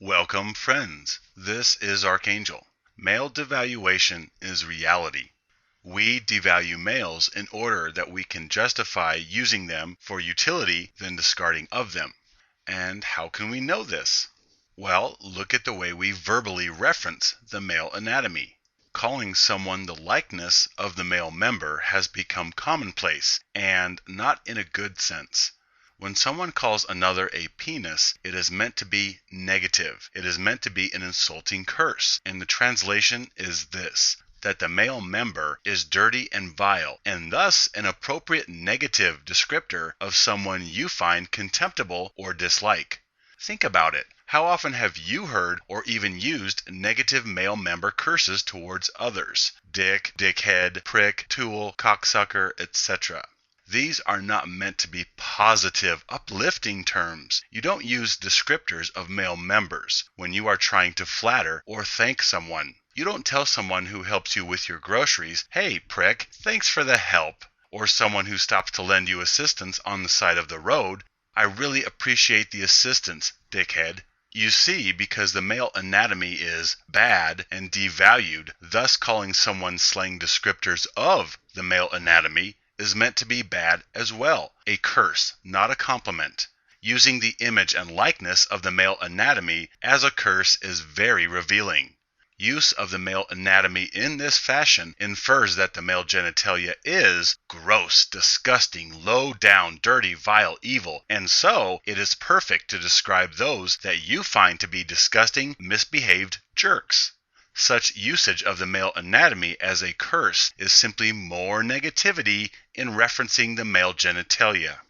Welcome, friends. This is Archangel. Male devaluation is reality. We devalue males in order that we can justify using them for utility than discarding of them. And how can we know this? Well, look at the way we verbally reference the male anatomy. Calling someone the likeness of the male member has become commonplace, and not in a good sense. When someone calls another a penis, it is meant to be negative. It is meant to be an insulting curse. And the translation is this: that the male member is dirty and vile, and thus an appropriate negative descriptor of someone you find contemptible or dislike. Think about it. How often have you heard or even used negative male member curses towards others? Dick, dickhead, prick, tool, cocksucker, etc. These are not meant to be positive, uplifting terms. You don't use descriptors of male members when you are trying to flatter or thank someone. You don't tell someone who helps you with your groceries, "Hey, prick, thanks for the help." Or someone who stops to lend you assistance on the side of the road, "I really appreciate the assistance, dickhead." You see, because the male anatomy is bad and devalued, thus calling someone slang descriptors of the male anatomy is meant to be bad as well, a curse, not a compliment. Using the image and likeness of the male anatomy as a curse is very revealing. Use of the male anatomy in this fashion infers that the male genitalia is gross, disgusting, low down, dirty, vile, evil, and so it is perfect to describe those that you find to be disgusting, misbehaved jerks. Such usage of the male anatomy as a curse is simply more negativity in referencing the male genitalia.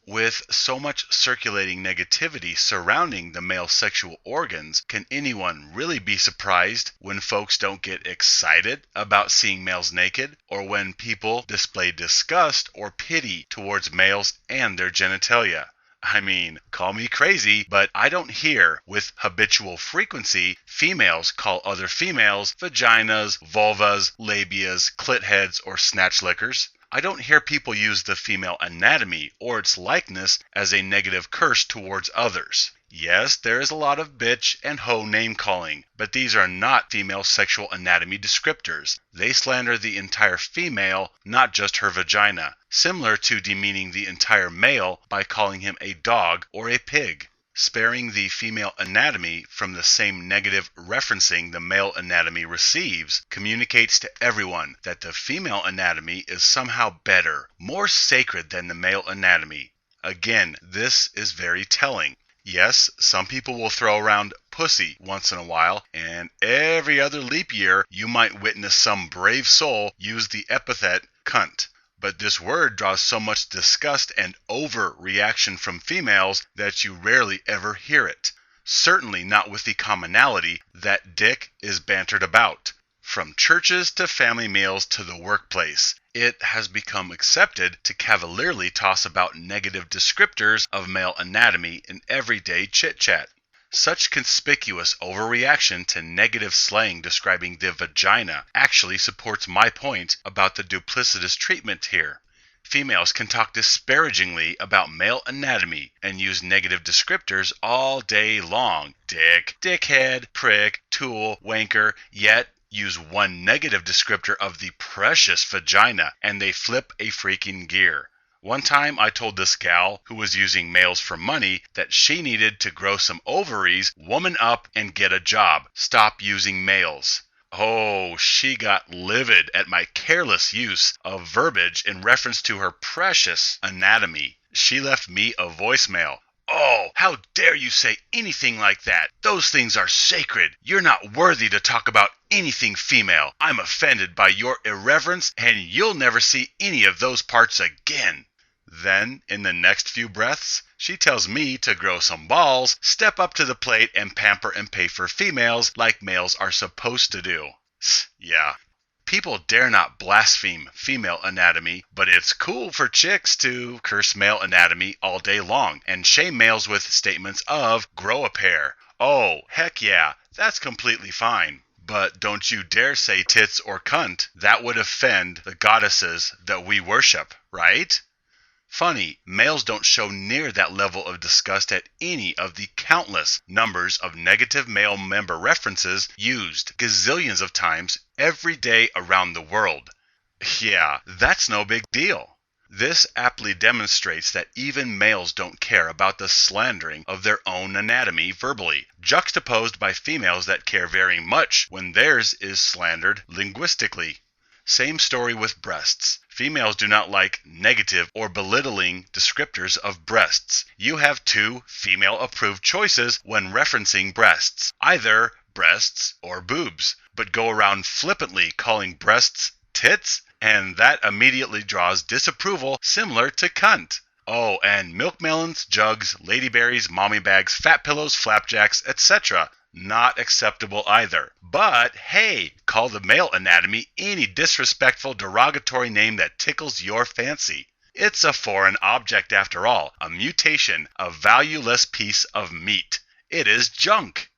With so much circulating negativity surrounding the male sexual organs, can anyone really be surprised when folks don't get excited about seeing males naked, or when people display disgust or pity towards males and their genitalia? I mean, call me crazy, but I don't hear with habitual frequency females call other females vaginas, vulvas, labias, clit heads, or snatch lickers. I don't hear people use the female anatomy or its likeness as a negative curse towards others. Yes, there is a lot of bitch and hoe name calling, but these are not female sexual anatomy descriptors. They slander the entire female, not just her vagina, similar to demeaning the entire male by calling him a dog or a pig. Sparing the female anatomy from the same negative referencing the male anatomy receives communicates to everyone that the female anatomy is somehow better, more sacred than the male anatomy. Again, this is very telling. Yes, some people will throw around pussy once in a while, and every other leap year you might witness some brave soul use the epithet cunt. But this word draws so much disgust and overreaction from females that you rarely ever hear it. Certainly not with the commonality that dick is bantered about. From churches to family meals to the workplace, it has become accepted to cavalierly toss about negative descriptors of male anatomy in everyday chit-chat. Such conspicuous overreaction to negative slang describing the vagina actually supports my point about the duplicitous treatment here. Females can talk disparagingly about male anatomy and use negative descriptors all day long. Dick, dickhead, prick, tool, wanker, yet use one negative descriptor of the precious vagina and they flip a freaking gear. One time I told this gal who was using males for money that she needed to grow some ovaries, woman up, and get a job. Stop using males. Oh, she got livid at my careless use of verbiage in reference to her precious anatomy. She left me a voicemail. "Oh, how dare you say anything like that? Those things are sacred. You're not worthy to talk about anything female. I'm offended by your irreverence, and you'll never see any of those parts again." Then, in the next few breaths, she tells me to grow some balls, step up to the plate, and pamper and pay for females like males are supposed to do. Yeah. People dare not blaspheme female anatomy, but it's cool for chicks to curse male anatomy all day long and shame males with statements of grow a pair. Oh, heck yeah, that's completely fine. But don't you dare say tits or cunt. That would offend the goddesses that we worship, right? Funny, males don't show near that level of disgust at any of the countless numbers of negative male member references used gazillions of times every day around the world. Yeah, that's no big deal. This aptly demonstrates that even males don't care about the slandering of their own anatomy verbally, juxtaposed by females that care very much when theirs is slandered linguistically. Same story with breasts. Females do not like negative or belittling descriptors of breasts. You have two female-approved choices when referencing breasts, either breasts or boobs, but go around flippantly calling breasts tits, and that immediately draws disapproval similar to cunt. Oh, and milk melons, jugs, ladyberries, mommy bags, fat pillows, flapjacks, etc. Not acceptable either. But hey, call the male anatomy any disrespectful, derogatory name that tickles your fancy. It's a foreign object after all, a mutation, a valueless piece of meat. It is junk.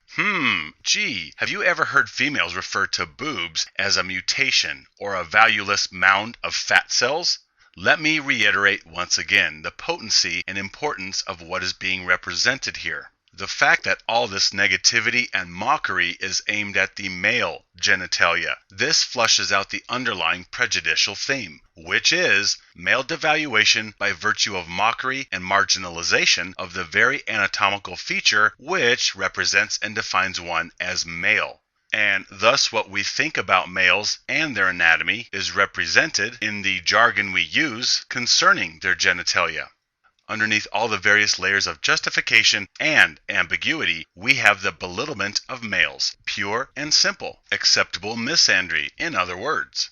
Gee, have you ever heard females refer to boobs as a mutation or a valueless mound of fat cells? Let me reiterate once again the potency and importance of what is being represented here. The fact that all this negativity and mockery is aimed at the male genitalia. This flushes out the underlying prejudicial theme, which is male devaluation by virtue of mockery and marginalization of the very anatomical feature which represents and defines one as male. And thus what we think about males and their anatomy is represented in the jargon we use concerning their genitalia. Underneath all the various layers of justification and ambiguity, we have the belittlement of males, pure and simple, acceptable misandry, in other words.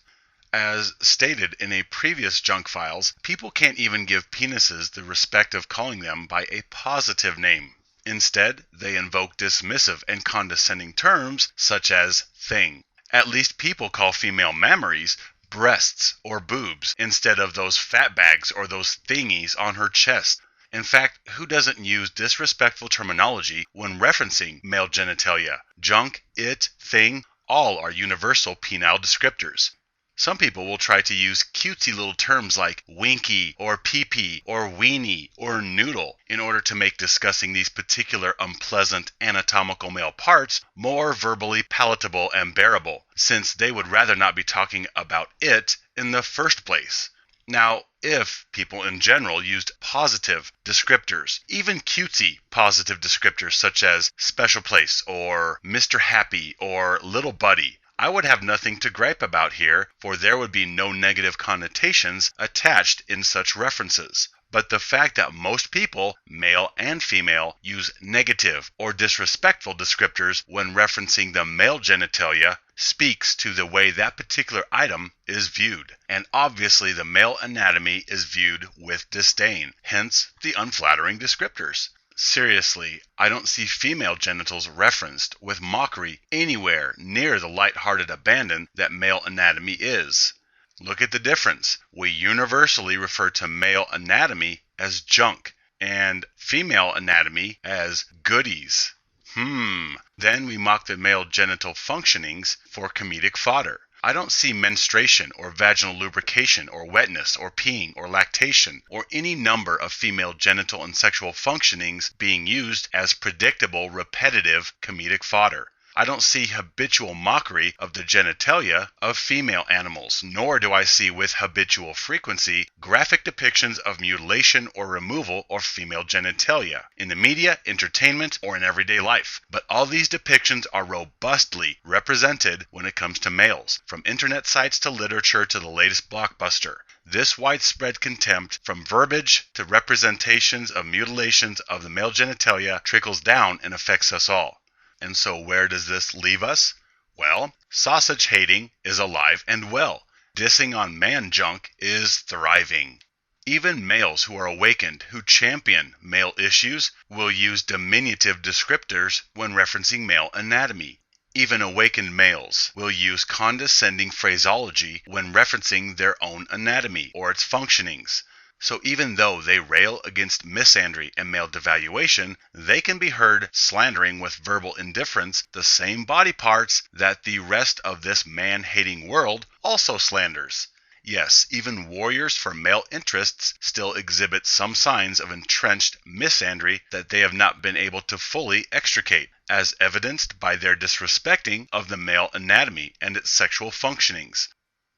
As stated in a previous junk files, people can't even give penises the respect of calling them by a positive name. Instead, they invoke dismissive and condescending terms such as thing. At least people call female mammaries breasts or boobs instead of those fat bags or those thingies on her chest. In fact, who doesn't use disrespectful terminology when referencing male genitalia? Junk, it, thing, all are universal penile descriptors. Some people will try to use cutesy little terms like winky or pee-pee or weenie or noodle in order to make discussing these particular unpleasant anatomical male parts more verbally palatable and bearable, since they would rather not be talking about it in the first place. Now, if people in general used positive descriptors, even cutesy positive descriptors such as special place or Mr. Happy or little buddy, I would have nothing to gripe about here, for there would be no negative connotations attached in such references. But the fact that most people, male and female, use negative or disrespectful descriptors when referencing the male genitalia speaks to the way that particular item is viewed. And obviously the male anatomy is viewed with disdain, hence the unflattering descriptors. Seriously, I don't see female genitals referenced with mockery anywhere near the light-hearted abandon that male anatomy is. Look at the difference. We universally refer to male anatomy as junk and female anatomy as goodies. Then we mock the male genital functionings for comedic fodder. I don't see menstruation or vaginal lubrication or wetness or peeing or lactation or any number of female genital and sexual functionings being used as predictable, repetitive comedic fodder. I don't see habitual mockery of the genitalia of female animals, nor do I see with habitual frequency graphic depictions of mutilation or removal of female genitalia in the media, entertainment, or in everyday life. But all these depictions are robustly represented when it comes to males, from internet sites to literature to the latest blockbuster. This widespread contempt from verbiage to representations of mutilations of the male genitalia trickles down and affects us all. And so where does this leave us? Well, sausage hating is alive and well. Dissing on man junk is thriving. Even males who are awakened, who champion male issues, will use diminutive descriptors when referencing male anatomy. Even awakened males will use condescending phraseology when referencing their own anatomy or its functionings. So even though they rail against misandry and male devaluation, they can be heard slandering with verbal indifference the same body parts that the rest of this man-hating world also slanders. Yes, even warriors for male interests still exhibit some signs of entrenched misandry that they have not been able to fully extricate, as evidenced by their disrespecting of the male anatomy and its sexual functionings.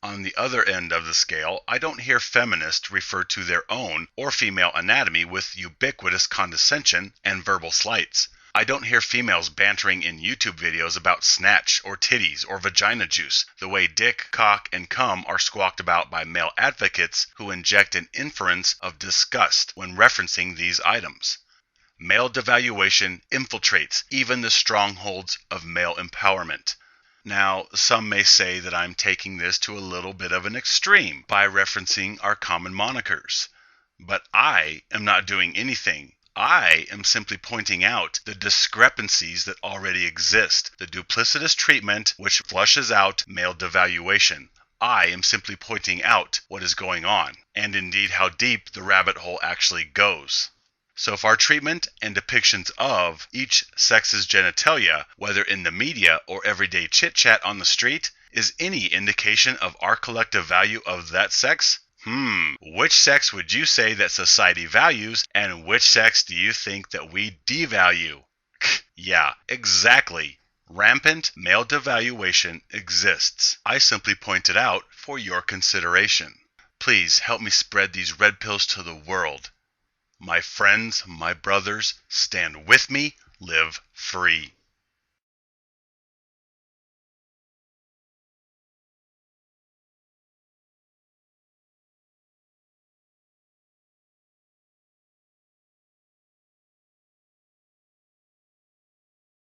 On the other end of the scale, I don't hear feminists refer to their own or female anatomy with ubiquitous condescension and verbal slights. I don't hear females bantering in YouTube videos about snatch or titties or vagina juice, the way dick, cock, and cum are squawked about by male advocates who inject an inference of disgust when referencing these items. Male devaluation infiltrates even the strongholds of male empowerment. Now, some may say that I'm taking this to a little bit of an extreme by referencing our common monikers. But I am not doing anything. I am simply pointing out the discrepancies that already exist, the duplicitous treatment which flushes out male devaluation. I am simply pointing out what is going on, and indeed how deep the rabbit hole actually goes. So if our treatment and depictions of each sex's genitalia, whether in the media or everyday chit-chat on the street, is any indication of our collective value of that sex, which sex would you say that society values, and which sex do you think that we devalue? Yeah, exactly. Rampant male devaluation exists. I simply point it out for your consideration. Please help me spread these red pills to the world. My friends, my brothers, stand with me, live free.